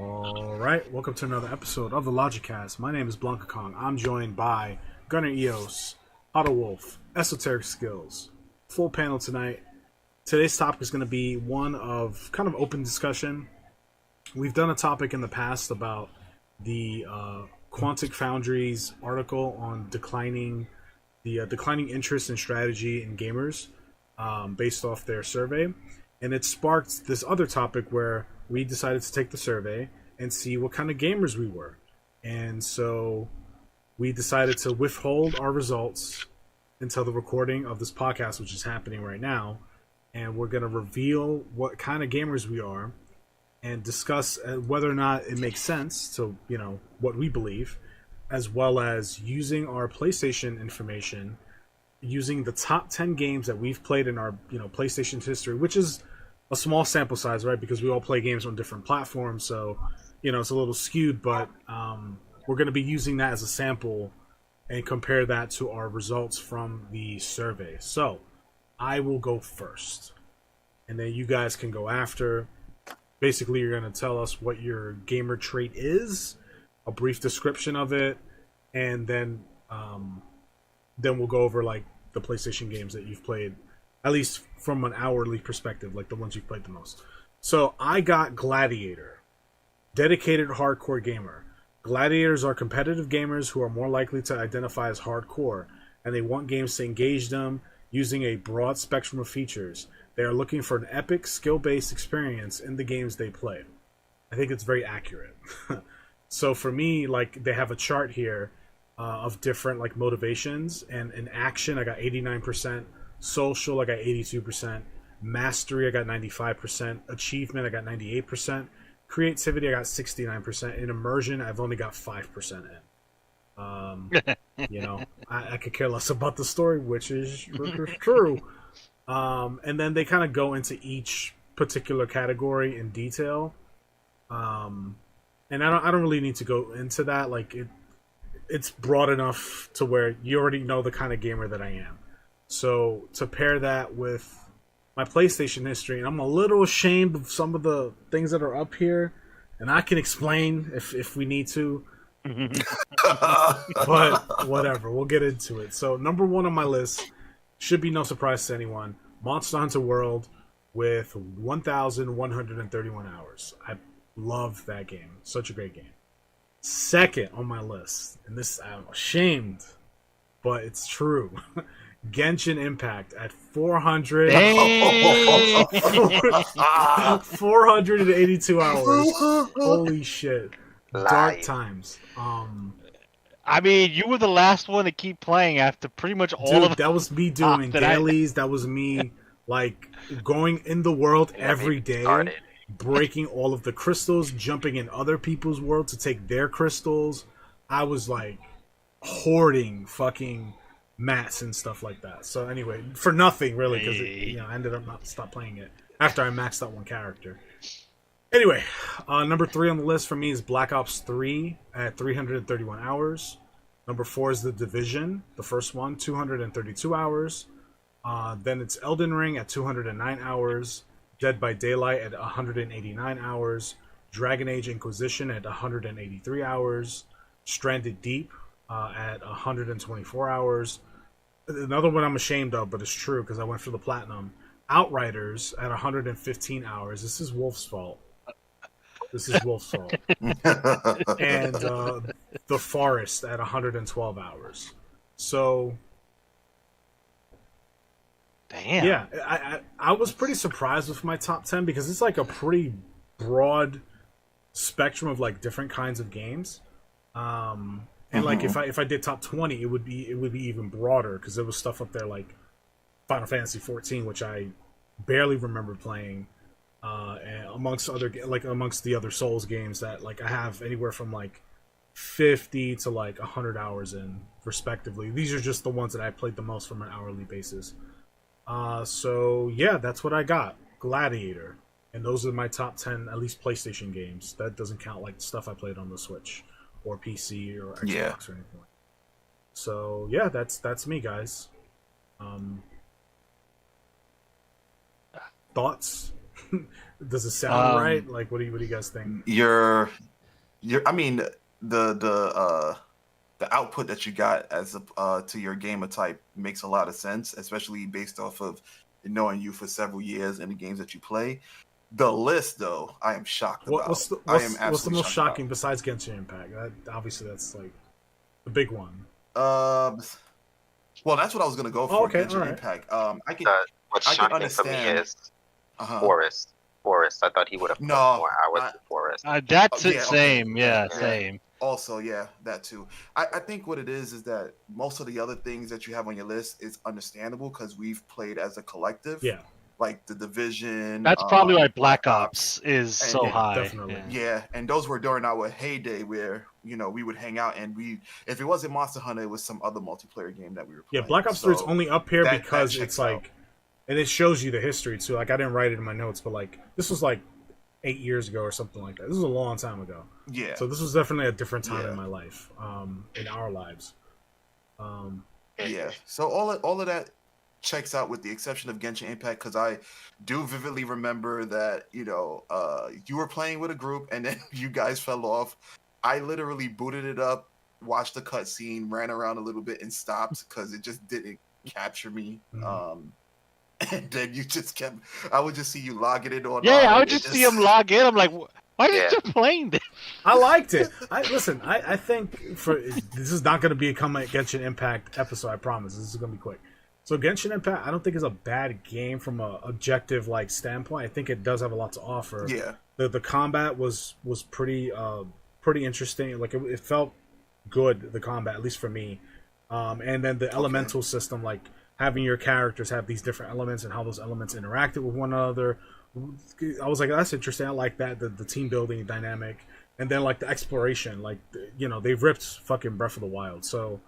All right, welcome to another episode of the LogiCast. My name is BlankaKong. I'm joined by Gunner Eos, Otto Wolf, Esoteric Skills. Full panel tonight. Today's topic is going to be one of kind of open discussion. We've done a topic in the past about the Quantic Foundry's article on declining interest in strategy in gamers based off their survey. And it sparked this other topic where we decided to take the survey and see what kind of gamers we were. And so we decided to withhold our results until the recording of this podcast, which is happening right now. And we're going to reveal what kind of gamers we are and discuss whether or not it makes sense to, what we believe, as well as using our PlayStation information, using the top 10 games that we've played in our, PlayStation history, which is a small sample size, right? Because we all play games on different platforms, so it's a little skewed. But we're going to be using that as a sample and compare that to our results from the survey. So I will go first, and then you guys can go after. Basically, you're going to tell us what your gamer trait is, a brief description of it, and then we'll go over like the PlayStation games that you've played, at least from an hourly perspective, like the ones you've played the most. So I got Gladiator, dedicated hardcore gamer. Gladiators are competitive gamers who are more likely to identify as hardcore, and they want games to engage them using a broad spectrum of features. They are looking for an epic, skill-based experience in the games they play. I think it's very accurate. So for me, like, they have a chart here of different like motivations, and in action I got 89%, social I got 82%, mastery I got 95%, achievement I got 98%, creativity I got 69%, and immersion I've only got 5% in. I could care less about the story, which is true. And then they kind of go into each particular category in detail. And I don't really need to go into that. Like it's broad enough to where you already know the kind of gamer that I am. So to pair that with my PlayStation history, and I'm a little ashamed of some of the things that are up here, and I can explain if we need to. But whatever, we'll get into it. So number one on my list should be no surprise to anyone: Monster Hunter World with 1,131 hours. I love that game. Such a great game. Second on my list, and this I'm ashamed, but it's true. Genshin Impact at 482 hours. Holy shit. Dark times. I mean, you were the last one to keep playing after pretty much all of that was me doing dailies. That was me like going in the world every day, breaking all of the crystals, jumping in other people's world to take their crystals. I was like hoarding fucking mats and stuff like that. So anyway, for nothing really, because I ended up not stop playing it after I maxed out one character. Anyway, number 3 on the list for me is Black Ops 3 at 331 hours. Number 4 is The Division, the first one, 232 hours. Then it's Elden Ring at 209 hours. Dead by Daylight at 189 hours. Dragon Age Inquisition at 183 hours. Stranded Deep at 124 hours. Another one I'm ashamed of, but it's true because I went for the platinum. Outriders at 115 hours. This is Wolf's fault. And The Forest at 112 hours. So, damn. Yeah, I was pretty surprised with my top 10 because it's like a pretty broad spectrum of like different kinds of games. And like if I did top 20, it would be even broader because there was stuff up there like Final Fantasy 14, which I barely remember playing, and amongst the other Souls games that like I have anywhere from like 50 to like 100 hours in respectively. These are just the ones that I played the most from an hourly basis. So yeah, that's what I got. Gladiator, and those are my top 10 at least PlayStation games. That doesn't count like stuff I played on the Switch or PC or Xbox or anything. So yeah, that's me, guys. Thoughts? Does it sound right? Like, what do you guys think? I mean, the output that you got as to your gamer type makes a lot of sense, especially based off of knowing you for several years and the games that you play. The list, though, I am shocked about. What's the most shocking besides Genshin Impact? Obviously, that's like the big one. Well, that's what I was gonna go for. Okay, Genshin Impact. What's shocking for me is Forest. I thought he would have put more hours to Forest. That's it. Same. Yeah, same. Also, yeah, that too. I think what it is that most of the other things that you have on your list is understandable because we've played as a collective. Yeah. Like the Division. That's probably why Black Ops is so high. Definitely. Yeah, and those were during our heyday where, we would hang out and if it wasn't Monster Hunter, it was some other multiplayer game that we were playing. Yeah, Black Ops 3 is only up here because it's like, and it shows you the history too. Like, I didn't write it in my notes, but like, this was like 8 years ago or something like that. This was a long time ago. Yeah. So this was definitely a different time in my life, in our lives. Yeah. So all of that checks out with the exception of Genshin Impact because I do vividly remember that you were playing with a group and then you guys fell off. I literally booted it up, watched the cutscene, ran around a little bit, and stopped because it just didn't capture me. And then you just kept. I would just see you logging it on. Yeah, I would just see him log in. I'm like, why did you playing this? I liked it. I think this is not going to become a Genshin Impact episode. I promise. This is going to be quick. So Genshin Impact, I don't think is a bad game from a objective standpoint. I think it does have a lot to offer. Yeah. The combat was pretty interesting. Like it felt good. The combat, at least for me. And then the elemental system, like having your characters have these different elements and how those elements interacted with one another. I was like, that's interesting. I like that, the team building dynamic. And then like the exploration, like, they've ripped fucking Breath of the Wild. So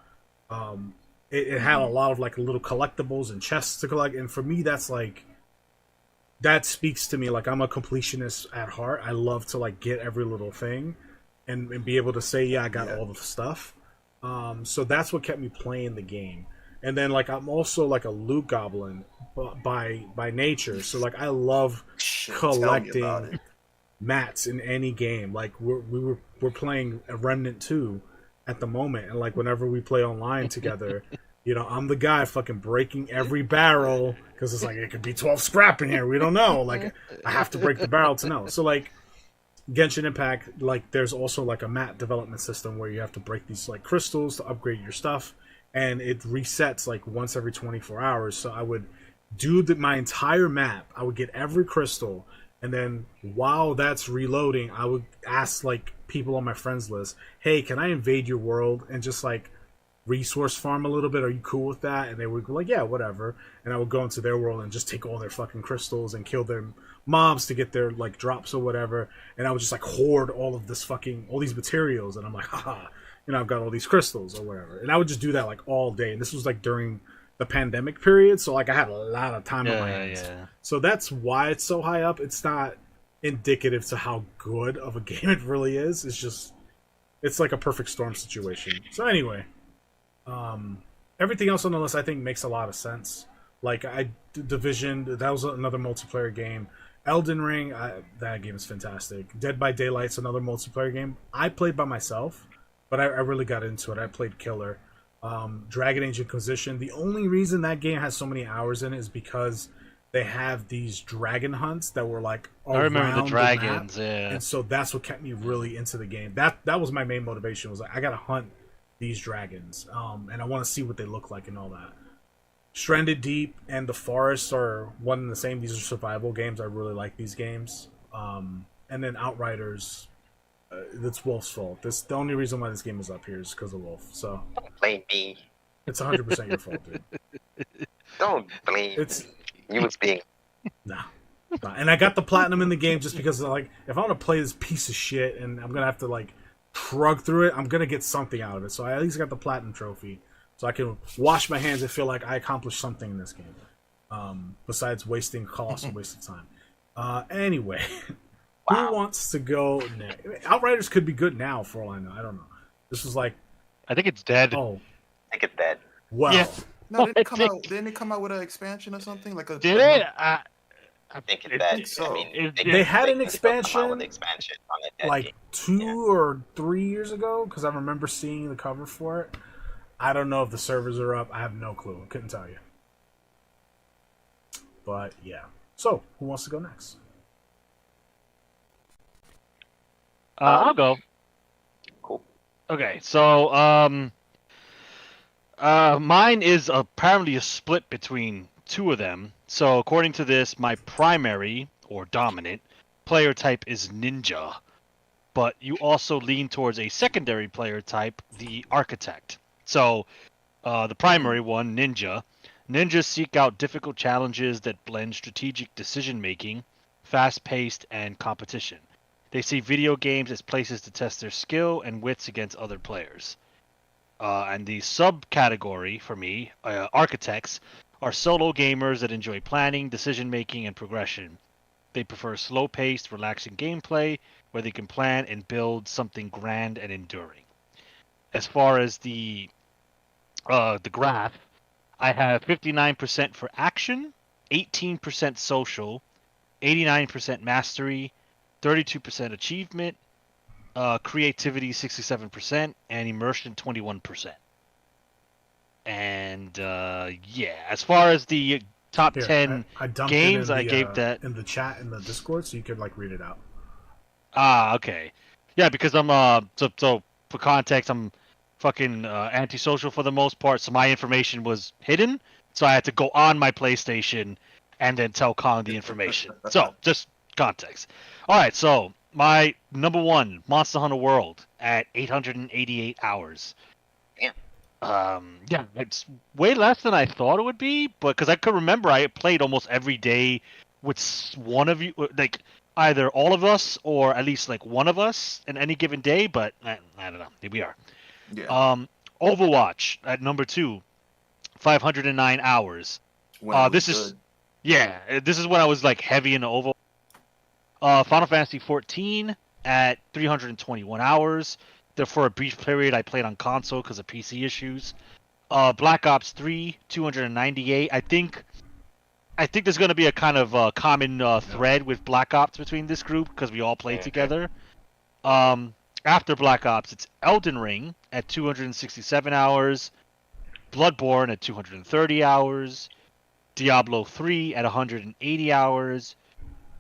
it had a lot of like little collectibles and chests to collect. And for me, that's like, that speaks to me. Like, I'm a completionist at heart. I love to like get every little thing and be able to say, yeah, I got all the stuff. So that's what kept me playing the game. And then, like, I'm also, like, a loot goblin by nature. So, like, I love collecting mats in any game. Like, we're playing a Remnant 2 at the moment. And, like, whenever we play online together, I'm the guy fucking breaking every barrel. Because it's like, it could be 12 scrap in here. We don't know. Like, I have to break the barrel to know. So, like, Genshin Impact, like, there's also, like, a mat development system where you have to break these, like, crystals to upgrade your stuff. And it resets like once every 24 hours. So I would do my entire map. I would get every crystal. And then while that's reloading, I would ask like people on my friends list, hey, can I invade your world and just like resource farm a little bit? Are you cool with that? And they would go like, yeah, whatever. And I would go into their world and just take all their fucking crystals and kill their mobs to get their like drops or whatever. And I would just like hoard all these materials. And I'm like, haha. I've got all these crystals or whatever. And I would just do that like all day. And this was like during the pandemic period. So like I had a lot of time on my hands. Yeah. So that's why it's so high up. It's not indicative to how good of a game it really is. It's like a perfect storm situation. So anyway, everything else on the list I think makes a lot of sense. Like Division, that was another multiplayer game. Elden Ring, that game is fantastic. Dead by Daylight's another multiplayer game. I played by myself. But I really got into it. I played Killer. Dragon Age Inquisition. The only reason that game has so many hours in it is because they have these dragon hunts that were like around I remember the dragons, map. yeah. And so that's what kept me really into the game. That was my main motivation. Was like, I gotta hunt these dragons. And I want to see what they look like and all that. Stranded Deep and The Forest are one and the same. These are survival games. I really like these games. And then Outriders. It's Wolf's fault. The only reason why this game is up here is because of Wolf. So don't blame me. It's 100% your fault, dude. Don't blame. You was being. Nah. And I got the platinum in the game just because like if I want to play this piece of shit and I'm gonna have to like trug through it, I'm gonna get something out of it. So I at least got the platinum trophy, so I can wash my hands and feel like I accomplished something in this game. Besides wasting colossal waste of time. Anyway. Wow. Who wants to go next? Outriders could be good now, for all I know. I don't know. This was like, I think it's dead. Oh, I think it's dead. Well, yeah. No, didn't it come out with an expansion or something? Like did it? I think It- that think so. They had an come expansion, out with expansion on the dead like game. 2 or 3 years ago, because I remember seeing the cover for it. I don't know if the servers are up. I have no clue. Couldn't tell you. But yeah. So, who wants to go next? I'll go. Cool. Okay, so mine is apparently a split between two of them. So according to this, my primary or dominant player type is ninja, but you also lean towards a secondary player type, the architect. So the primary one, ninja. Ninjas seek out difficult challenges that blend strategic decision making, fast paced, and competition. They see video games as places to test their skill and wits against other players. And the subcategory for me, architects, are solo gamers that enjoy planning, decision making, and progression. They prefer slow paced, relaxing gameplay where they can plan and build something grand and enduring. As far as the graph, I have 59% for action, 18% social, 89% mastery, 32% achievement, creativity 67%, and immersion 21%. And yeah, as far as the top 10 I dumped games, it in I gave that in the chat in the Discord, so you could like read it out. Okay. Yeah, because I'm so for context, I'm fucking antisocial for the most part, so my information was hidden, so I had to go on my PlayStation and then tell Kong the information. So, just context. All right, so my number 1, Monster Hunter World at 888 hours. Damn. Yeah, it's way less than I thought it would be, but because I could remember I played almost every day with one of you, like either all of us or at least like one of us in any given day, but I don't know. Here we are. Yeah. Overwatch at number 2, 509 hours. When it was this good. is this is when I was like heavy into Overwatch. Final Fantasy 14 at 321 hours. For a brief period, I played on console because of PC issues. Black Ops 3, 298. I think there's going to be a kind of common thread with Black Ops between this group because we all play together. After Black Ops, it's Elden Ring at 267 hours, Bloodborne at 230 hours, Diablo 3 at 180 hours,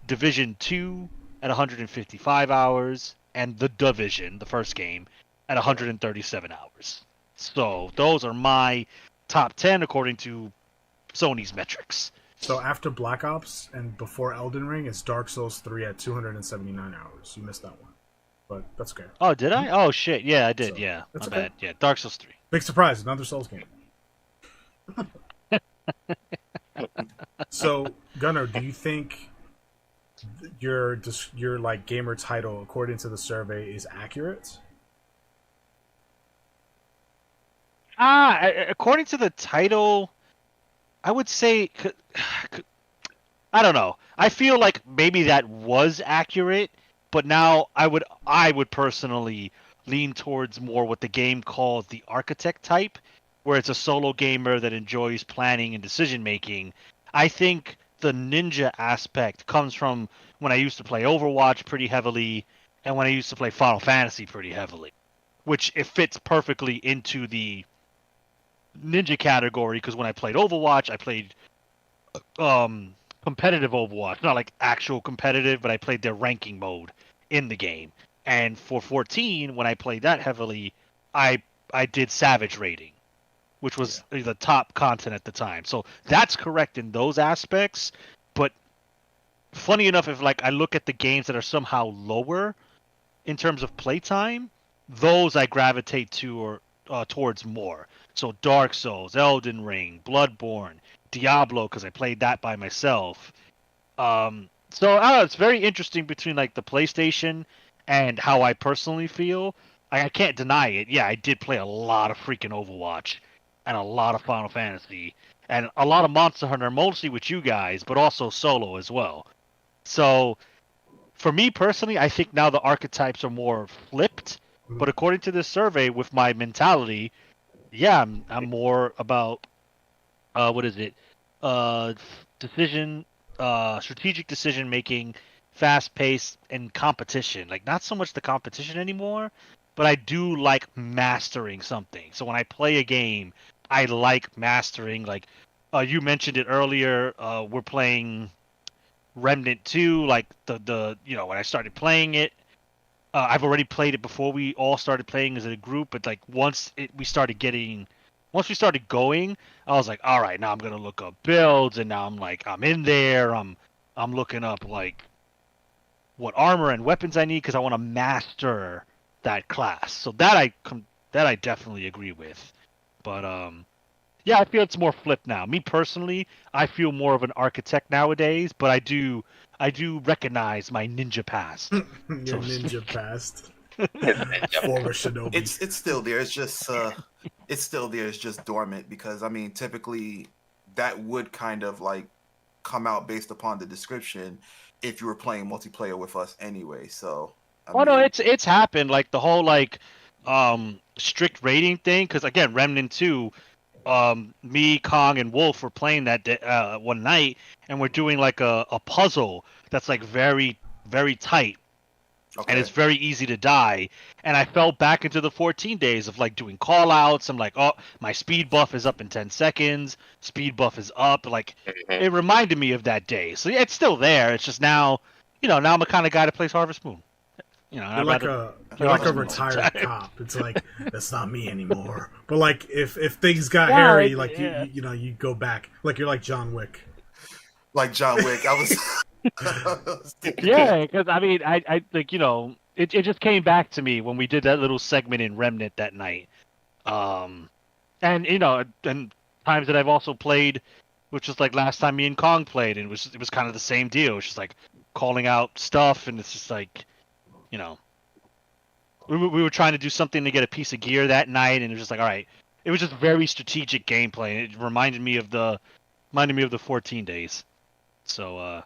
Division 2 at 155 hours, and The Division, the first game, at 137 hours. So those are my top 10 according to Sony's metrics. So after Black Ops and before Elden Ring, it's Dark Souls 3 at 279 hours. You missed that one, but that's okay. Oh, did I? Oh shit, yeah, I did. So, yeah, my bad. Yeah, Dark Souls 3. Big surprise, another Souls game. So, Gunnar, do you think your like gamer title, according to the survey, is accurate? According to the title, I would say, I don't know. I feel like maybe that was accurate, but now I would personally lean towards more what the game calls the architect type, where it's a solo gamer that enjoys planning and decision making. I think the ninja aspect comes from when I used to play Overwatch pretty heavily and when I used to play Final Fantasy pretty heavily, which it fits perfectly into the ninja category because when I played Overwatch, I played competitive Overwatch, not like actual competitive, but I played their ranking mode in the game. And for 14, when I played that heavily, I did Savage rating, which was the top content at the time. So that's correct in those aspects. But funny enough, if like I look at the games that are somehow lower in terms of playtime, those I gravitate to or towards more. So Dark Souls, Elden Ring, Bloodborne, Diablo, because I played that by myself. So it's very interesting between like the PlayStation and how I personally feel. I can't deny it. Yeah, I did play a lot of freaking Overwatch and a lot of Final Fantasy and a lot of Monster Hunter, mostly with you guys, but also solo as well. So for me personally, I think now the archetypes are more flipped. But according to this survey, with my mentality, yeah, I'm more about what is it? Decision, strategic decision making, fast pace, and competition. Like not so much the competition anymore, but I do like mastering something. So when I play a game, I like mastering. Like you mentioned it earlier. We're playing Remnant 2. Like the when I started playing it, I've already played it before we all started playing as a group. But like once we started going, I was like, all right, now I'm gonna look up builds, and now I'm in there. I'm looking up like what armor and weapons I need because I want to master that class. So that I definitely agree with. But yeah, I feel it's more flipped now. Me personally, I feel more of an architect nowadays, but I do recognize my ninja past. Your ninja past. Former shinobi. It's still there. It's just it's still there. It's just dormant because I mean, typically that would kind of like come out based upon the description if you were playing multiplayer with us anyway. So no, it's happened like the whole like strict rating thing because again, Remnant 2, me, Kong, and Wolf were playing that one night, and we're doing like a puzzle that's like very very tight. Okay. And it's very easy to die. And I fell back into the 14 days of like doing call outs. I'm like, oh, my speed buff is up in 10 seconds. Speed buff is up. Like, it reminded me of that day. So yeah, it's still there. It's just now, now I'm a kind of guy that plays Harvest Moon. You're like a retired cop. It's like, that's not me anymore. But like, if things got hairy, like, you go back. Like, you're like John Wick. Like John Wick. I was... Yeah, because I mean, I like it just came back to me when we did that little segment in Remnant that night, and and times that I've also played, which was like last time me and Kong played, and it was kind of the same deal. It's just like calling out stuff, and it's just like, we were trying to do something to get a piece of gear that night, and it was just like, all right, it was just very strategic gameplay. And it reminded me of the 14 days, so.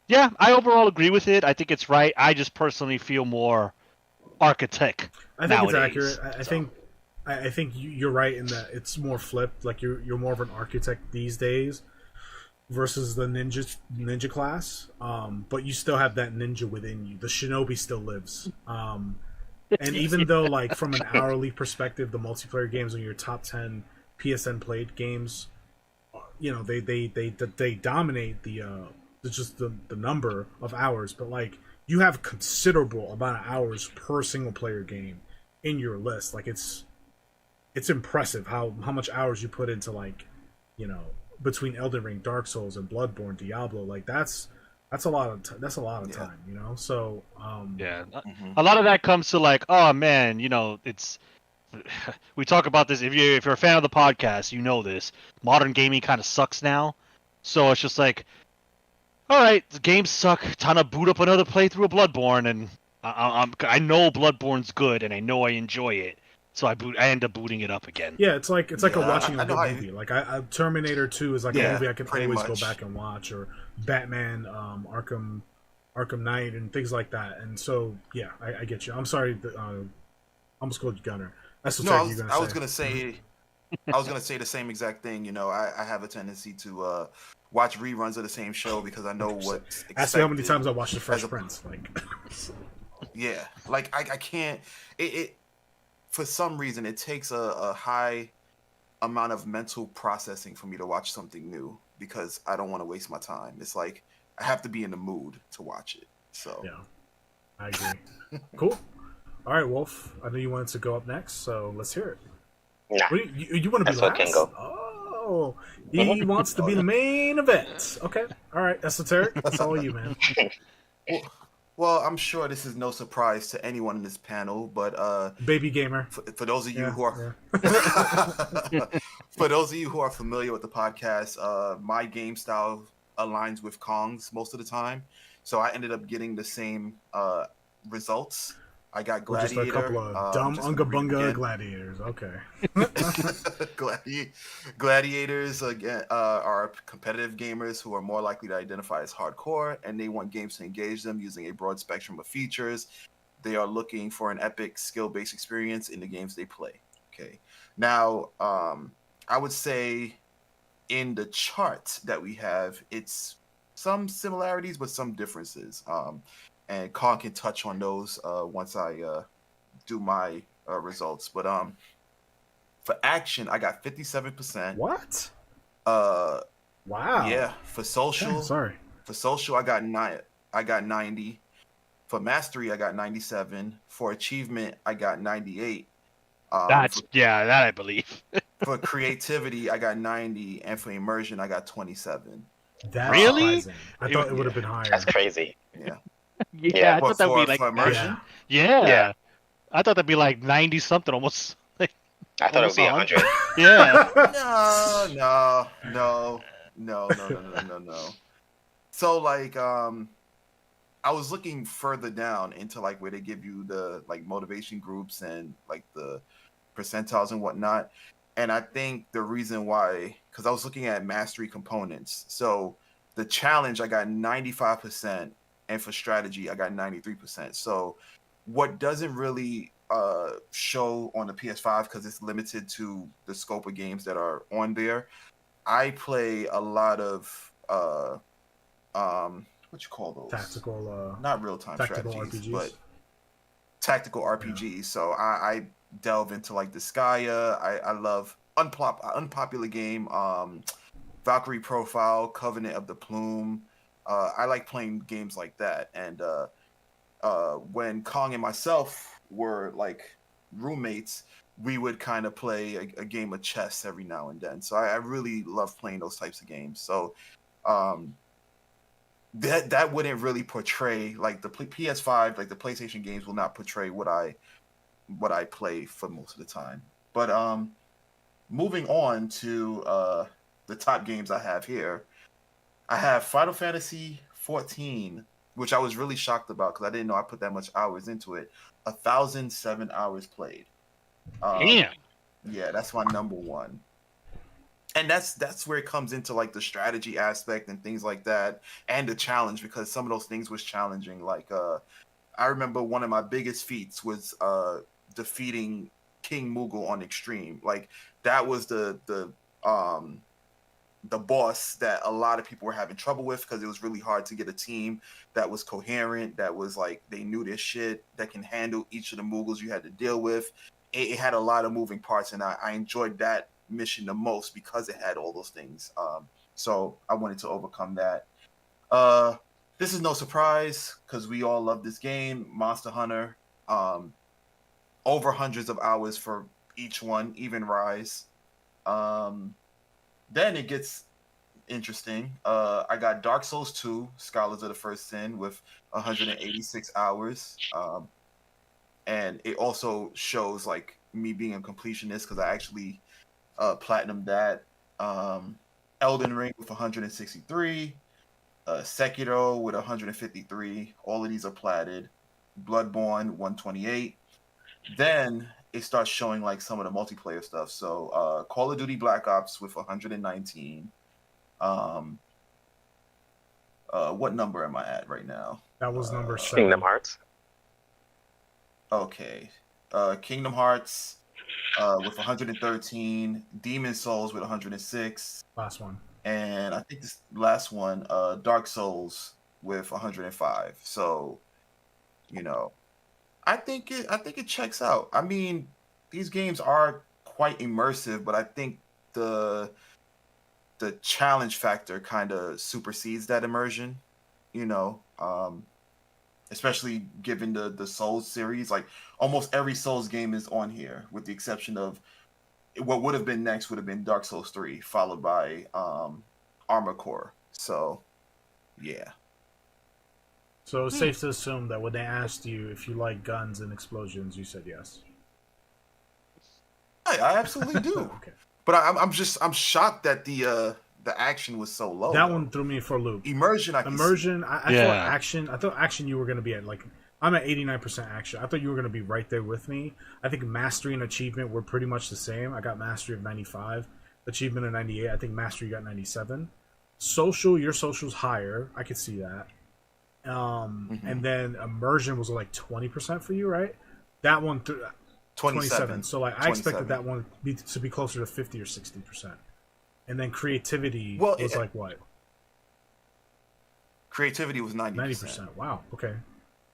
Yeah, I overall agree with it. I think it's right. I just personally feel more architect. I think nowadays. It's accurate. I think you're right in that it's more flipped. Like you're more of an architect these days versus the ninja class. But you still have that ninja within you. The shinobi still lives. And even though, like from an hourly perspective, the multiplayer games are your top 10 PSN played games. They dominate it's just the number of hours, but like you have considerable amount of hours per single player game in your list. Like it's impressive how much hours you put into like, between Elden Ring, Dark Souls, and Bloodborne, Diablo. Like that's a lot of time, So a lot of that comes to like, oh man, it's we talk about this if you're a fan of the podcast, this modern gaming kind of sucks now, so it's just like, all right, the games suck. Time to boot up another playthrough of Bloodborne, and I know Bloodborne's good, and I know I enjoy it, so I end up booting it up again. Yeah, it's like watching a good movie. Like Terminator 2 is like a movie I can always go back and watch, or Batman, Arkham Knight, and things like that. And so yeah, I get you. I'm sorry, I almost called you Gunner. Esoteric, I was gonna say the same exact thing. I have a tendency to watch reruns of the same show because I know what's expected. Ask me how many times I watched The Fresh Prince. Like, yeah, like I can't. It for some reason it takes a high amount of mental processing for me to watch something new because I don't want to waste my time. It's like I have to be in the mood to watch it. So yeah, I agree. Cool. All right, Wolf. I know you wanted to go up next, so let's hear it. Nah, you want to be last? Oh, he wants to be the main event. Okay, all right, Esoteric. That's all you, man. Well, I'm sure this is no surprise to anyone in this panel, but baby gamer. For those of you who are for those of you who are familiar with the podcast, my game style aligns with Kong's most of the time, so I ended up getting the same results. I got Gladiator. Just a couple of dumb unga bunga gladiators. Okay. Gladiators again are competitive gamers who are more likely to identify as hardcore, and they want games to engage them using a broad spectrum of features. They are looking for an epic skill-based experience in the games they play. Okay. Now, I would say in the chart that we have, it's some similarities, but some differences. And Kong can touch on those once I do my results. But for action, I got 57%. What? Wow. Yeah. For social, sorry. For social, I got 90. For mastery, I got 97. For achievement, I got 98. That I believe. For creativity, I got 90, and for immersion, I got 27. That's really? Surprising. I thought it would have been higher. That's crazy. Yeah. I thought that would be like for immersion. Yeah. I thought that'd be like 90 something, almost. Like, I thought it would be 100. Yeah. No. So like I was looking further down into like where they give you the like motivation groups and like the percentiles and whatnot. And I think the reason why, because I was looking at mastery components. So the challenge, I got 95%, and for strategy, I got 93%. So what doesn't really show on the PS5, because it's limited to the scope of games that are on there, I play a lot of what you call those? Tactical, not real-time strategies, RPGs. but tactical RPGs. Yeah. So I delve into like the Skya. I love unpopular game, Valkyrie Profile, Covenant of the Plume. I like playing games like that. And when Kong and myself were like roommates, we would kind of play a game of chess every now and then. So I really love playing those types of games. So that wouldn't really portray like the PS5, like the PlayStation games will not portray what I play for most of the time. But moving on to the top games I have here, I have Final Fantasy 14, which I was really shocked about because I didn't know I put that much hours into it. 1,007 hours played. Damn. Yeah, that's my number one. And that's where it comes into like the strategy aspect and things like that, and the challenge, because some of those things was challenging. Like I remember one of my biggest feats was defeating King Moogle on Extreme. Like that was the boss that a lot of people were having trouble with, because it was really hard to get a team that was coherent, that was like they knew their shit, that can handle each of the Moogles you had to deal with. It had a lot of moving parts, and I enjoyed that mission the most because it had all those things. So I wanted to overcome that. This is no surprise because we all love this game, Monster Hunter. Over hundreds of hours for each one, even Rise. Then it gets interesting. I got Dark Souls 2, Scholars of the First Sin, with 186 hours. And it also shows like me being a completionist because I actually platinum that. Elden Ring with 163, Sekiro with 153. All of these are platted. Bloodborne 128. Then it starts showing like some of the multiplayer stuff. So Call of Duty Black Ops with 119. What number am I at right now? That was number 7. Kingdom Hearts. Okay. Kingdom Hearts with 113, Demon Souls with 106. Last one. And I think this last one, Dark Souls with 105. So, you know, I think it checks out. I mean, these games are quite immersive, but I think the challenge factor kind of supersedes that immersion, you know. Especially given the Souls series, like almost every Souls game is on here, with the exception of what would have been next would have been Dark Souls 3, followed by Armored Core. So, yeah. So it's safe to assume that when they asked you if you like guns and explosions, you said yes. I absolutely do. Okay. But I'm shocked that the action was so low. That one threw me for a loop. Immersion, I thought action you were going to be at, like, I'm at 89% action. I thought you were going to be right there with me. I think mastery and achievement were pretty much the same. I got mastery of 95, achievement of 98. I think mastery got 97. Social, your social's higher. I could see that. And then immersion was like 20% for you, right? That one 27. So like I expected that one to be closer to 50 or 60%. And then creativity was like what? Creativity was 90%. 90%. Wow. Okay.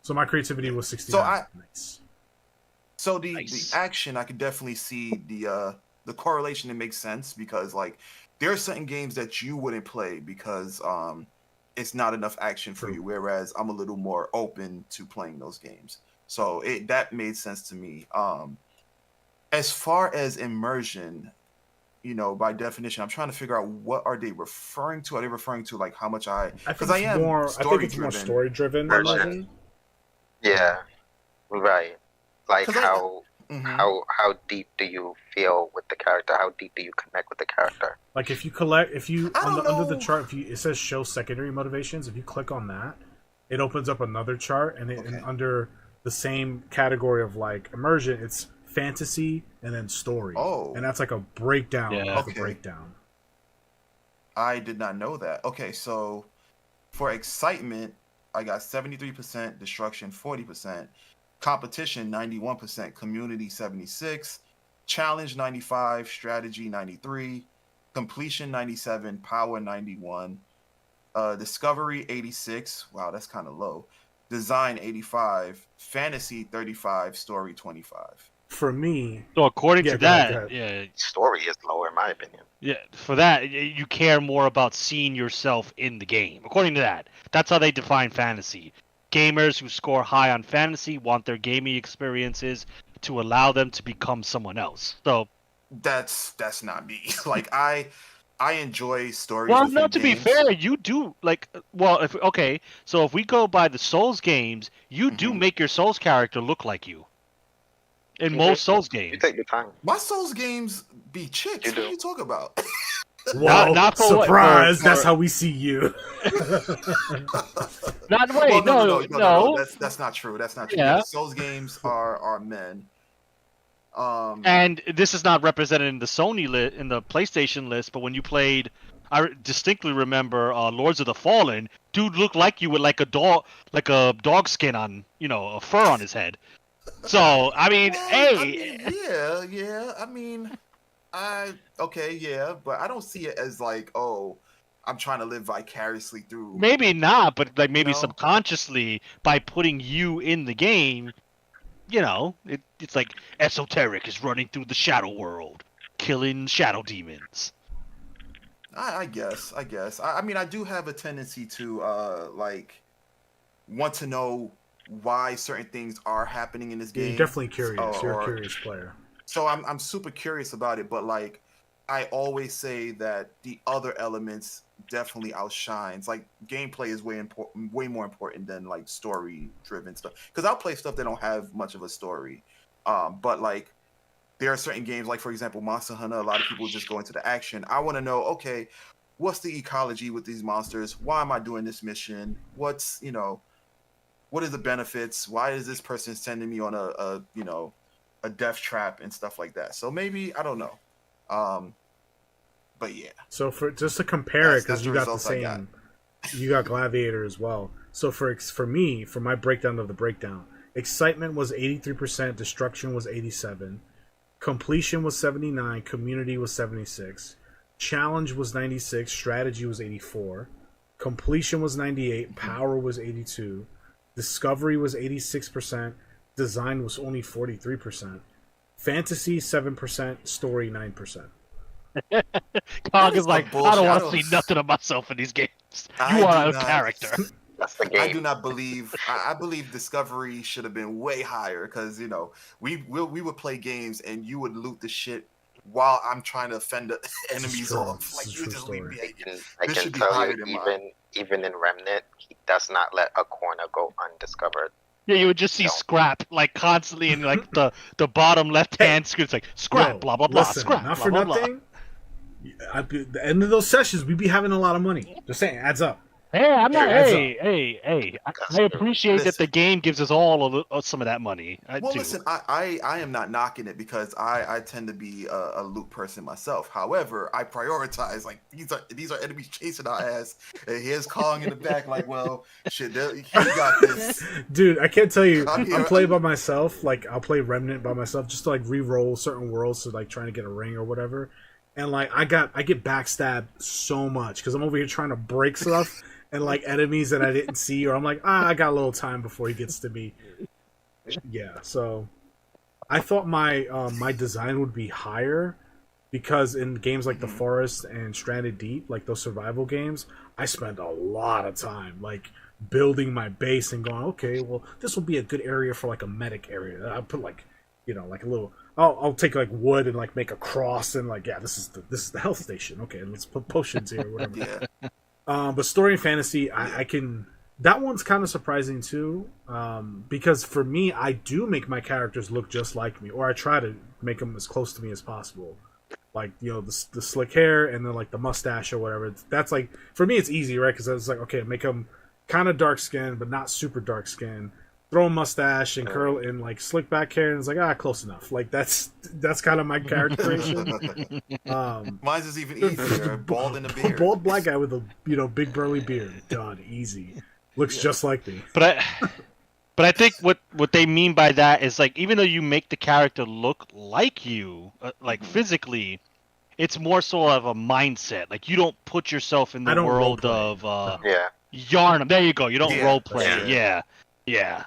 So my creativity was 69. Nice. So the action, I could definitely see the correlation. It makes sense because like there are certain games that you wouldn't play because it's not enough action for you. Whereas I'm a little more open to playing those games. So that made sense to me. As far as immersion, by definition, I'm trying to figure out what are they referring to? Are they referring to like how much because I think it's more story driven immersion. Yeah, right. Like how deep do you feel with the character? How deep do you connect with the character? Like if you under the chart, it says show secondary motivations. If you click on that, it opens up another chart, and and under the same category of like immersion, it's fantasy and then story. Oh, and that's like a breakdown. Yeah. A breakdown. I did not know that. Okay, so for excitement, I got 73%, destruction 40%, competition 91%, community 76%, challenge 95%, strategy 93%, completion 97%, power 91%, discovery 86%. Wow, that's kind of low. Design 85%, fantasy 35%, story 25%. For me, so according to that, yeah, story is lower in my opinion. Yeah, for that you care more about seeing yourself in the game. According to that, that's how they define fantasy. Gamers who score high on fantasy want their gaming experiences to allow them to become someone else. So that's not me. Like I enjoy stories. Well, no, to games. be fair, you do like. Well, so if we go by the Souls games, you do make your Souls character look like you. In most Souls games, you take your time. My Souls games be chicks. What are you talking about? Well, not surprise. That's how we see you. No. That's not true. That's not true. Yeah. Souls games are men. And this is not represented in the Sony in the PlayStation list, but when you played, I distinctly remember Lords of the Fallen. Dude looked like you with like a dog skin on, a fur on his head. So I mean, yeah. I mean, but I don't see it as like, oh, I'm trying to live vicariously through. Maybe not, but like maybe subconsciously by putting you in the game, it's like Esoteric is running through the shadow world, killing shadow demons. I guess. I mean, I do have a tendency to want to know why certain things are happening in this game. You're definitely curious. You're a curious player. So I'm super curious about it, but like I always say that the other elements definitely outshines. Like gameplay is way more important than like story driven stuff. Because I'll play stuff that don't have much of a story. But like there are certain games, like for example, Monster Hunter, a lot of people just go into the action. I want to know, okay, what's the ecology with these monsters? Why am I doing this mission? What are the benefits? Why is this person sending me on a death trap and stuff like that? So maybe, I don't know. But yeah. So for just to compare it, because you got the same, you got Gladiator as well. So for me, for my breakdown of the breakdown, excitement was 83%, destruction was 87%, completion was 79%, community was 76%, challenge was 96%, strategy was 84%, completion was 98%, power was 82%, discovery was 86%, design was only 43%, fantasy 7%, story 9%. Cog is like, I don't want to see nothing of myself in these games. You are a character. That's the game. I do not believe. I believe discovery should have been way higher because we would play games and you would loot the shit while I'm trying to fend the enemies off. Like you just leave me. I can tell you, even in Remnant, he does not let a corner go undiscovered. Yeah, you would just see scrap like constantly in like the bottom left hand screen. It's like scrap, blah blah blah, listen, scrap. Not blah, for blah, nothing. Blah. At the end of those sessions, we'd be having a lot of money. Just saying, adds up. Hey, I'm not. Hey! I appreciate that the game gives us all some of that money. Listen, I am not knocking it because I tend to be a loot person myself. However, I prioritize like these are enemies chasing our ass, and here's Kong in the back. Like, well, shit, he got this. Dude, I can't tell you. I'm playing by myself. Like, I'll play Remnant by myself just to like re-roll certain worlds to like trying to get a ring or whatever. And like I get backstabbed so much because I'm over here trying to break stuff. and like enemies that I didn't see, or I'm like, I got a little time before he gets to me. Yeah, so I thought my design would be higher because in games like The Forest and Stranded Deep, like those survival games, I spend a lot of time like building my base and going, okay, well, this will be a good area for like a medic area. I'll put like, like a little. I'll take like wood and like make a cross and like, yeah, this is the health station. Okay, let's put potions here or whatever. Yeah. But story and fantasy, I can. That one's kind of surprising too, because for me, I do make my characters look just like me, or I try to make them as close to me as possible. Like the slick hair and then like the mustache or whatever. That's like for me, it's easy, right? Because it's like okay, make them kind of dark skin, but not super dark skin. Throw a mustache and curl and like slick back hair, and it's like close enough. Like that's kind of my characterization. Mine's is even easier. Bald and a beard. Bald black guy with a big burly beard. Done easy. Looks just like me. But I think what they mean by that is like even though you make the character look like you, like physically, it's more so of a mindset. Like you don't put yourself in the world of Yarn. There you go. You don't role play. Yeah.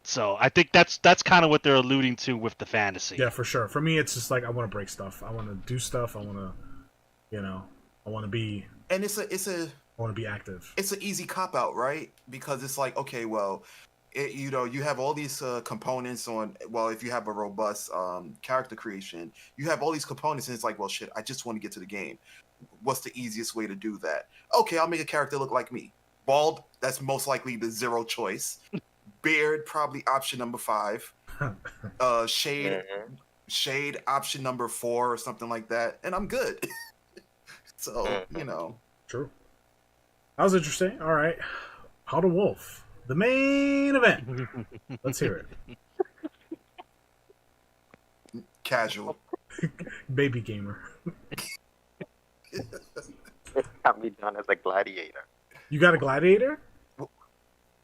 So I think that's kind of what they're alluding to with the fantasy. Yeah, for sure. For me, it's just like I want to break stuff. I want to do stuff. I want to, I want to be. And I want to be active. It's an easy cop out, right? Because it's like, okay, well, you have all these components on. Well, if you have a robust character creation, you have all these components, and it's like, well, shit, I just want to get to the game. What's the easiest way to do that? Okay, I'll make a character look like me. Bald, that's most likely the zero choice. Beard, probably option number 5. Shade, option number 4 or something like that, and I'm good. So, True. That was interesting. All right. How to Wolf. The main event. Let's hear it. Casual. Baby gamer. Got me done as a gladiator. You got a gladiator?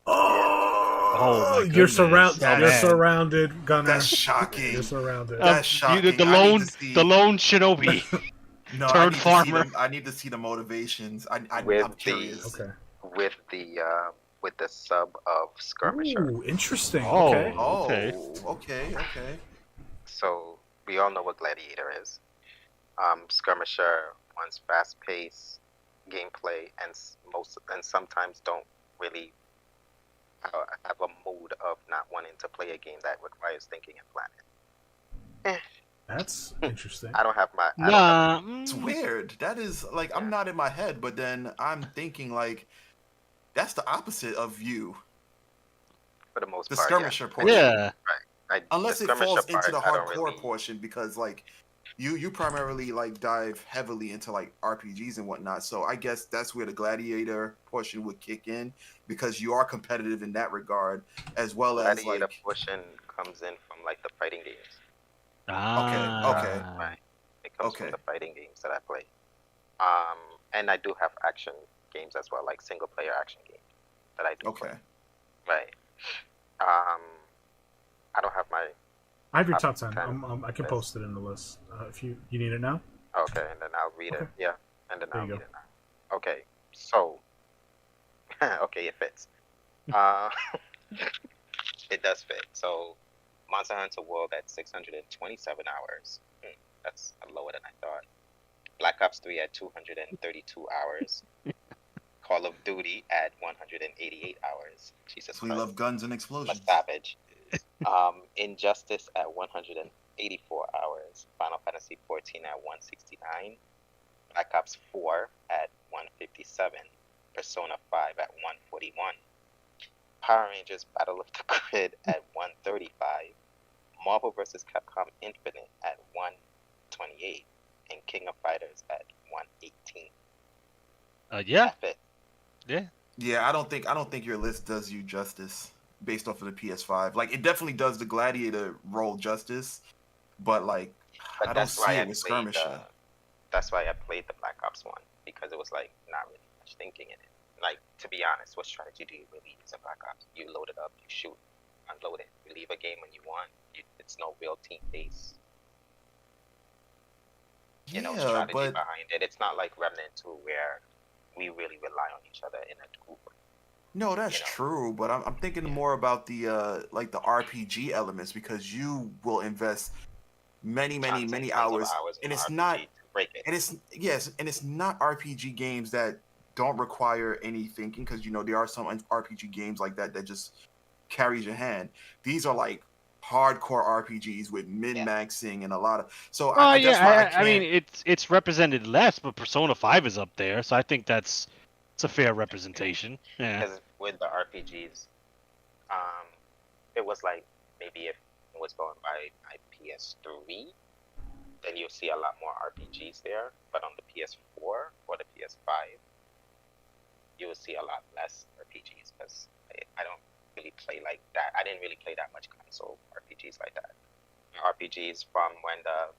Oh, you're surrounded, Gunner. That's shocking. You're surrounded. That's shocking. The lone shinobi. No, turned farmer. I need to see the motivations. I'm curious. Okay. With the sub of Skirmisher. Ooh, interesting. Okay. So we all know what Gladiator is. Skirmisher wants fast-paced gameplay and sometimes don't really have a mood of not wanting to play a game that requires thinking and planning. That's interesting. I don't have my. It's weird. That is like I'm not in my head, but then I'm thinking like that's the opposite of you. For the most part, the skirmisher portion. Yeah. Right. Unless it falls into the hardcore portion, because like you primarily like dive heavily into like RPGs and whatnot. So I guess that's where the gladiator portion would kick in, because you are competitive in that regard, as well as gladiator like portion comes in from like the fighting games. Okay. Right. It comes from the fighting games that I play. And I do have action games as well, like single player action games that I do play. Right. I don't have my. I have your top 10. I can post it in the list if you need it now. Okay, and then I'll read it. Yeah, and then I'll read it now. Okay, so okay, it fits. It does fit. So Monster Hunter World at 627 hours. That's lower than I thought. Black Ops 3 at 232 hours. Call of Duty at 188 hours. Jesus we Christ. Love guns and explosions. A savage. Injustice at 184 hours. Final Fantasy 14 at 169. Black Ops 4 at 157. Persona 5 at 141. Power Rangers Battle of the Grid at 135. Marvel vs. Capcom Infinite at 128. And King of Fighters at 118. Yeah. That's it. Yeah. Yeah, I don't think your list does you justice based off of the PS5. Like, it definitely does the Gladiator role justice, but like, I don't see it with Skirmisher. That's why I played the Black Ops one, because it was like not really much thinking in it. Like, to be honest, what strategy do you really use in Black Ops? You load it up, you shoot, unload it, you leave a game when you want. It's no real team base. Strategy behind it. It's not like Remnant 2 where we really rely on each other in a group. No, that's You know. true, but I'm thinking more about the like the RPG elements because you will invest many Tons many of hours, hours in and it's RPG not to break it. and it's yes, and it's not RPG games that don't require any thinking because there are some RPG games like that that just carries your hand. These are like hardcore RPGs with min-maxing and a lot of Oh that's why I yeah, I mean can't. it's represented less, but Persona 5 is up there, so I think it's a fair representation. Yeah. Because with the RPGs, it was like maybe if it was going by my PS3, then you'll see a lot more RPGs there. But on the PS4 or the PS5, you will see a lot less RPGs because I don't really play like that. I didn't really play that much console RPGs like that. RPGs from when the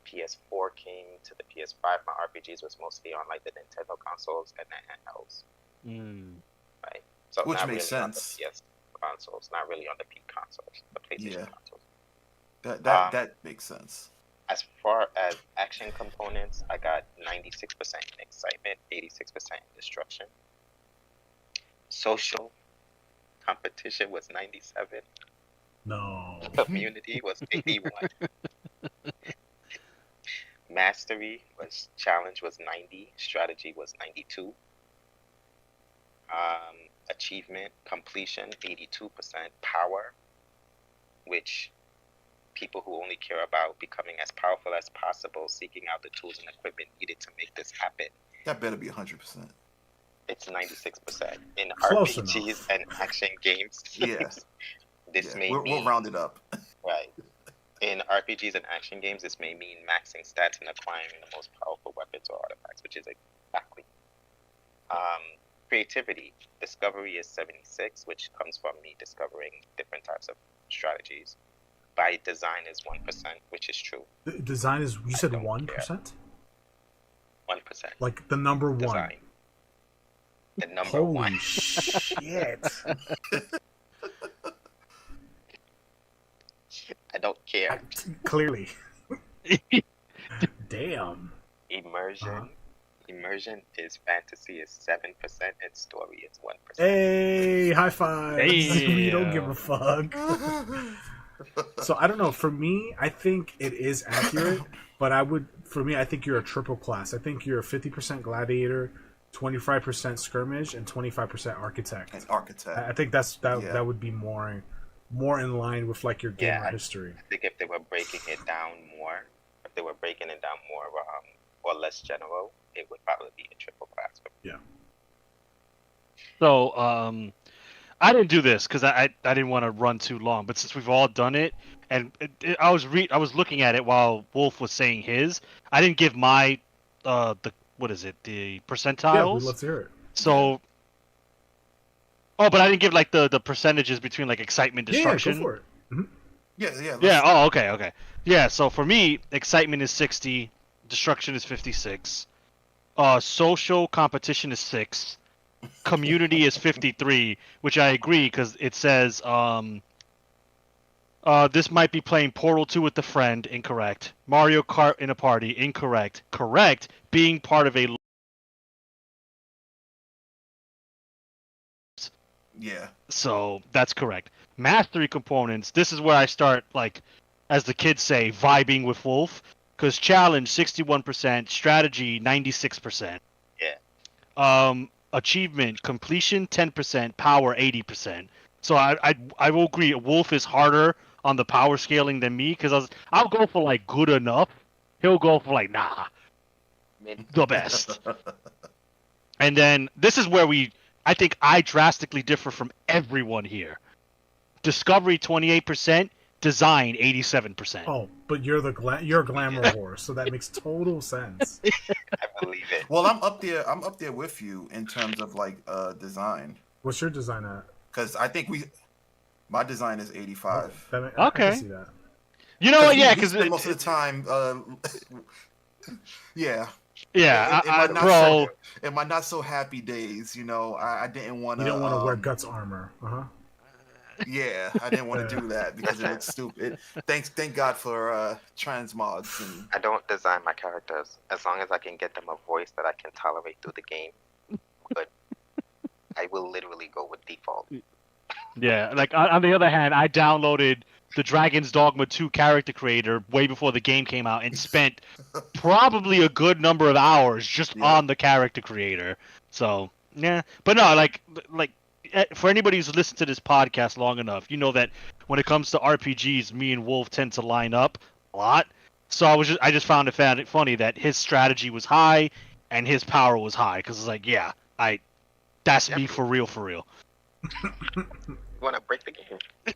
PS4 came to the PS5, my RPGs was mostly on like the Nintendo consoles and the handhelds, right? So Which not makes really on sense. the PS consoles, not really on the P consoles, the PlayStation Yeah. consoles. That makes sense. As far as action components, I got 96% in excitement, 86% in destruction. Social competition was 97. No. Community was 81. Mastery was challenge was 90. Strategy was 92. Achievement completion 82%. Power, which people who only care about becoming as powerful as possible, seeking out the tools and equipment needed to make this happen. That better be 100%. It's 96% in Close RPGs enough. and action games. Yeah. This may we'll mean round it up. right. In RPGs and action games, this may mean maxing stats and acquiring the most powerful weapons or artifacts, which is exactly. Creativity, discovery is 76, which comes from me discovering different types of strategies. By design is 1%, which is true. The design is, you said don't 1%? care. 1%. Like the number one. Design. The number Holy one. shit. I don't care. Clearly. Damn. Immersion. Immersion is fantasy is 7% and story is 1%. Hey, high five. Hey. We don't give a fuck. So I don't know. For me, I think it is accurate, but I think you're a triple class. I think you're a 50% gladiator, 25% skirmish, and 25% architect. An architect. I think that would be more in line with like your gamer history. I think if they were breaking it down more, or less general, it would probably be a triple class. Yeah. So I didn't do this because I didn't want to run too long. But since we've all done it, and I was looking at it while Wolf was saying his. I didn't give my the percentiles. Yeah, let's hear it. So. Oh, but I didn't give like the percentages between like excitement, destruction. Yeah, go for it. Mm-hmm. Yeah. Yeah. Oh, okay. Yeah. So for me, excitement is 60, destruction is 56, social competition is 6, community is 53, which I agree because it says this might be playing Portal 2 with a friend. Incorrect. Mario Kart in a party. Incorrect. Correct. Being part of a. Yeah. So that's correct. Mastery components. This is where I start, like, as the kids say, vibing with Wolf. Because challenge 61%, strategy 96%. Yeah. Achievement completion 10%, power 80%. So I will agree. Wolf is harder on the power scaling than me because I'll go for like good enough. He'll go for like the best. And then this is where I think I drastically differ from everyone here. Discovery 28%, design 87%. Oh, but you're a glamour whore, so that makes total sense. I believe it. Well, I'm up there with you in terms of like design. What's your design at? Because I think my design is 85. I Okay. can see that. You know what? Yeah, we because spend most of the time. Yeah. Yeah, in my not so happy days, I didn't want to. You don't want to wear guts armor, Yeah, I didn't want to do that because it looks stupid. Thank God for transmods. And I don't design my characters as long as I can get them a voice that I can tolerate through the game. good. I will literally go with default. Yeah, like on the other hand, I downloaded the Dragon's Dogma 2 character creator way before the game came out and spent probably a good number of hours just Yeah. on the character creator. So, yeah. But no, like for anybody who's listened to this podcast long enough, you know that when it comes to RPGs, me and Wolf tend to line up a lot. So I just found it funny that his strategy was high and his power was high because it's like, yeah, that's me for real, for real. You want to break the game?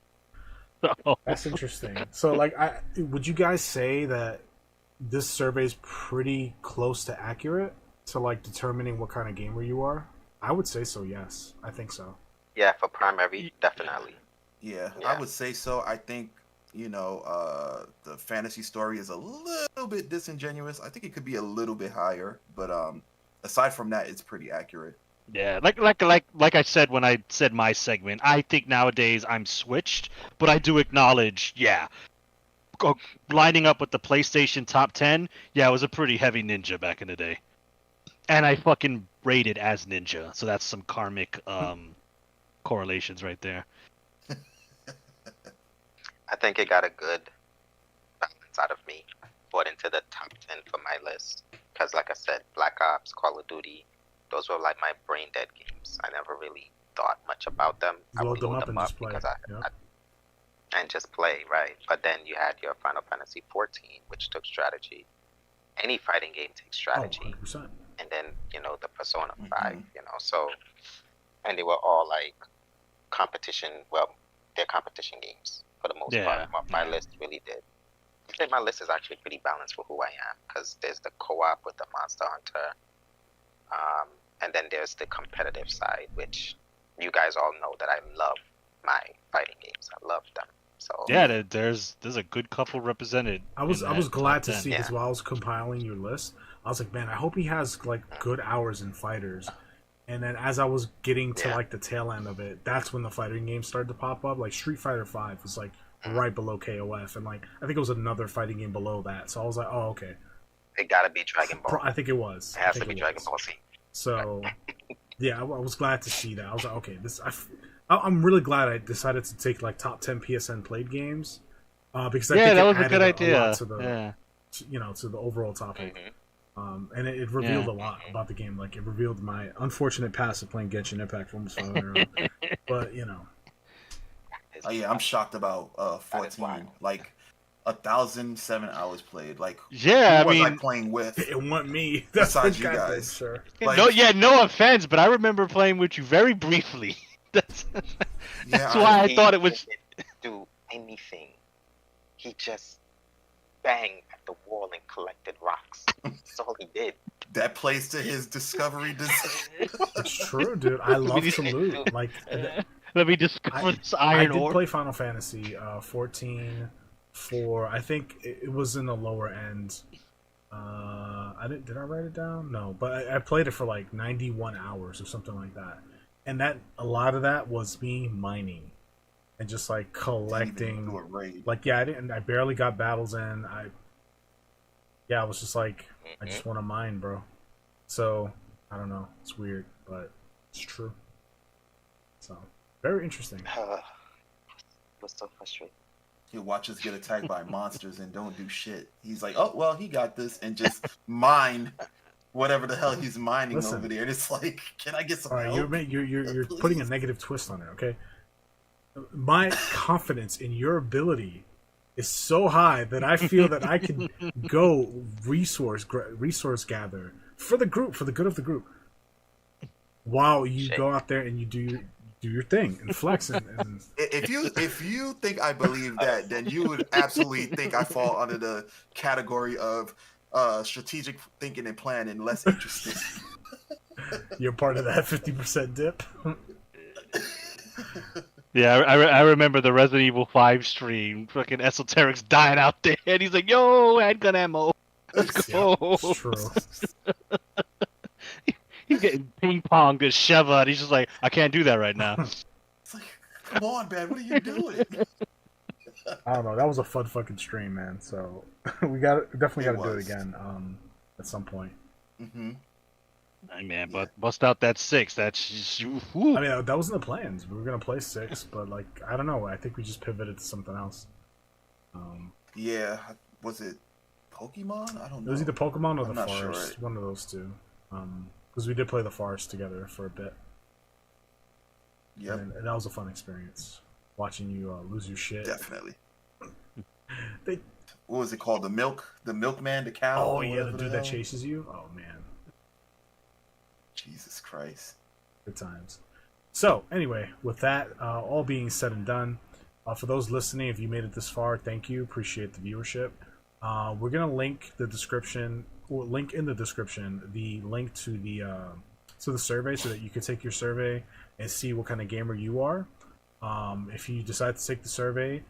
That's interesting. So, like, would you guys say that this survey is pretty close to accurate to like determining what kind of gamer you are? I would say so. Yes, I think so. Yeah, for primary, definitely. Yeah, Yeah. I would say so. I think, the fantasy story is a little bit disingenuous. I think it could be a little bit higher, but aside from that, it's pretty accurate. Yeah, like I said when I said my segment, I think nowadays I'm switched, but I do acknowledge, lining up with the PlayStation top 10, it was a pretty heavy ninja back in the day. And I fucking rated as ninja, so that's some karmic correlations right there. I think it got a good balance out of me. Put into the top 10 for my list. Because, like I said, Black Ops, Call of Duty, those were like my brain dead games. I never really thought much about them. I would load them up because and just play, right? But then you had your Final Fantasy 14, which took strategy. Any fighting game takes strategy. 100%. And then, the Persona 5, so, and they were all like competition, they're competition games for the most part. My list really did. I think my list is actually pretty balanced for who I am, because there's the co-op with the Monster Hunter, and then there's the competitive side, which you guys all know that I love my fighting games. I love them. So yeah, there's a good couple represented. I was glad to 10. see because while I was compiling your list, I was like, man, I hope he has like good hours in fighters. And then as I was getting to like the tail end of it, that's when the fighting games started to pop up. Like Street Fighter V was like right below KOF, and like I think it was another fighting game below that. So I was like, oh, okay. It gotta be Dragon Ball. I think it was. It has to be Dragon Ball Z. So yeah, I was glad to see that. I was like, okay, I'm really glad I decided to take like top 10 PSN played games because I think that was it a good added idea. lot to the to the overall topic. And it revealed a lot about the game. Like it revealed my unfortunate past of playing Genshin Impact for almost 500 hours. But Oh yeah, I'm shocked about 14. Like 1,007 hours played. Like yeah, who I mean, was I playing with? it wasn't me. That's Besides you what guys. sure. Like, no offense, but I remember playing with you very briefly. That's why I thought it was. Didn't do anything. He just banged at the wall and collected rocks. That's all he did. That plays to his discovery. It's true, dude. I love to loot. Like, let me discover this iron ore. I did play Final Fantasy 14 for. I think it was in the lower end. Did I write it down? No, but I played it for like 91 hours or something like that. And a lot of that was me mining and just like collecting. Like, I barely got battles in. I was just like, I just want to mine, bro. So I don't know. It's weird, but it's true. So very interesting. It was so frustrating. He'll watch us get attacked by monsters and don't do shit. He's like, oh well, he got this, and just mine whatever the hell he's mining over there. And it's like, can I get some help? You're putting a negative twist on it, okay? My confidence in your ability is so high that I feel that I can go resource gather for the group, for the good of the group, while you go out there and you do your thing and flex. And if you think I believe that, then you would absolutely think I fall under the category of strategic thinking and planning, less interested. You're part of that 50% dip. Yeah, I remember the Resident Evil 5 stream. Fucking Esoteric's dying out there, and he's like, "Yo, handgun ammo, let's go." Yeah, it's true. He's getting ping ponged at Sheva, and he's just like, "I can't do that right now." It's like, come on, man, what are you doing? I don't know. That was a fun fucking stream, man. So we definitely got to do it again at some point. Mm-hmm. Hey man, Yeah. but bust out that 6. That's just, whew. I mean, that wasn't the plans. We were gonna play 6, but like I don't know. I think we just pivoted to something else. Yeah, was it Pokemon? I don't It was know. either Pokemon or I'm the not Forest, sure. one of those two. Because we did play the Forest together for a bit, Yep, and that was a fun experience. Watching you lose your shit. definitely. They, What was it called? The milkman, the cow. oh or yeah, whatever the the dude that hell? chases you. Oh man, Jesus Christ. good times. So anyway, with that all being said and done, for those listening, if you made it this far, thank you. Appreciate the viewership. We're gonna link the description, or link in the description, the link to the survey, so that you can take your survey and see what kind of gamer you are. If you decide to take the survey,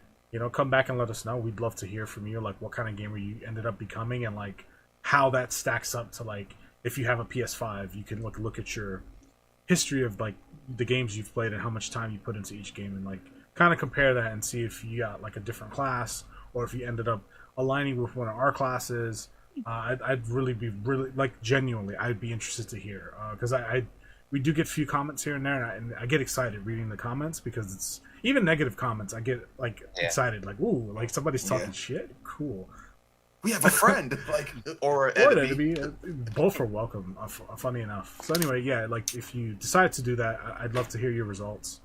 come back and let us know. We'd love to hear from you, like what kind of gamer you ended up becoming, and like how that stacks up to like if you have a PS5, you can look at your history of like the games you've played and how much time you put into each game, and like kind of compare that and see if you got like a different class, or if you ended up aligning with one of our classes. I'd really be like genuinely, I'd be interested to hear, because we do get a few comments here and there, and I get excited reading the comments, because it's even negative comments. I get like excited, like ooh, like somebody's talking shit. Cool. We have a friend, like, or Or an an enemy. enemy. Both are welcome. Funny enough. So anyway, yeah, like if you decide to do that, I'd love to hear your results.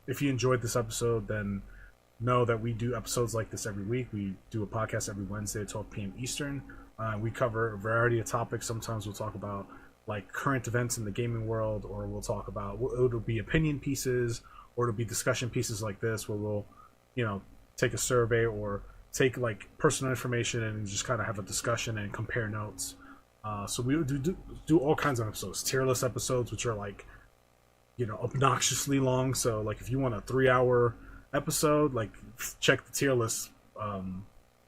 If you enjoyed this episode, then know that we do episodes like this every week. We do a podcast every Wednesday at 12 p.m. Eastern. We cover a variety of topics. Sometimes we'll talk about like current events in the gaming world, or we'll talk about, it'll be opinion pieces, or it'll be discussion pieces like this, where we'll, take a survey or take like personal information and just kind of have a discussion and compare notes. So we would do all kinds of episodes, tier list episodes, which are like, obnoxiously long. So like if you want a 3-hour episode, like check the tier list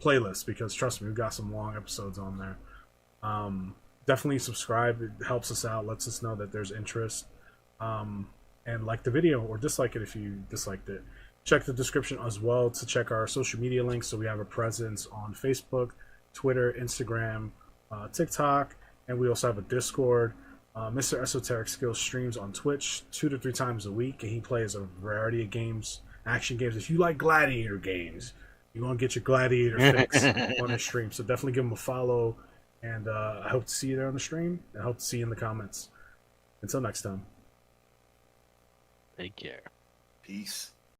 playlist, because trust me, we've got some long episodes on there. Definitely subscribe. It helps us out, lets us know that there's interest. And like the video, or dislike it if you disliked it. Check the description as well to check our social media links. So we have a presence on Facebook, Twitter, Instagram, TikTok, and we also have a Discord. Mr. Esoteric Skills streams on Twitch 2 to 3 times a week, and he plays a variety of games, action games. If you like gladiator games, you want to get your gladiator fix on his stream. So definitely give him a follow, and I hope to see you there on the stream, and I hope to see you in the comments. Until next time. Take care. Peace.